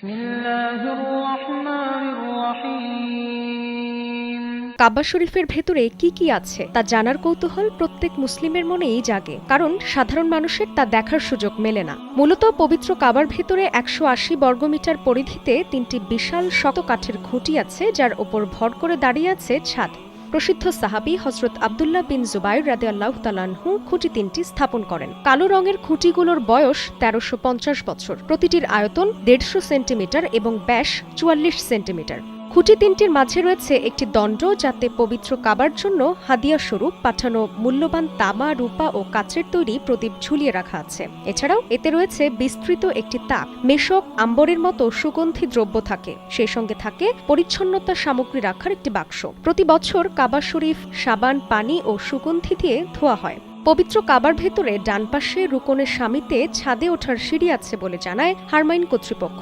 বিসমিল্লাহির রহমানির রহিম। কাবা শরীফের ভেতরে কি কি আছে তা জানার কৌতূহল প্রত্যেক মুসলিমের মনেই জাগে, কারণ সাধারণ মানুষের তা দেখার সুযোগ মেলে না। মূলত পবিত্র কাবার ভেতরে ১৮০ বর্গমিটার পরিধিতে ৩টি বিশাল শক্ত কাঠের খুঁটি আছে, যার ওপর ভর করে দাঁড়িয়ে আছে ছাদ। প্রসিদ্ধ সাহাবী হযরত আব্দুল্লাহ বিন জুবাইর রাদিয়াল্লাহু তাআলা আনহু খুঁটি ৩টি স্থাপন করেন। কালো রঙের খুঁটিগুলোর বয়স ১৩৫০ বছর, প্রতিটির আয়তন ১৫০ সেন্টিমিটার এবং ব্যাস ৪৪ সেন্টিমিটার। খুঁটি ৩টির মাঝে রয়েছে একটি দণ্ড, যাতে পবিত্র কাবার জন্য হাদিয়া স্বরূপ পাঠানো মূল্যবান তামা, রূপা ও কাচের তৈরি প্রদীপ ঝুলিয়ে রাখা আছে। এছাড়াও এতে রয়েছে বিস্তৃত একটি তাক, মেশক, আম্বরের মতো সুগন্ধি দ্রব্য থাকে। সেই সঙ্গে থাকে পরিচ্ছন্নতা সামগ্রী রাখার একটি বাক্স। প্রতি বছর কাবা শরীফ সাবান, পানি ও সুগন্ধি দিয়ে ধোয়া হয়। পবিত্র কাবার ভেতরে ডান পাশে রুকনের সামিতে ছাদে ওঠার সিঁড়ি আছে বলে জানায় হারমাইন কর্তৃপক্ষ।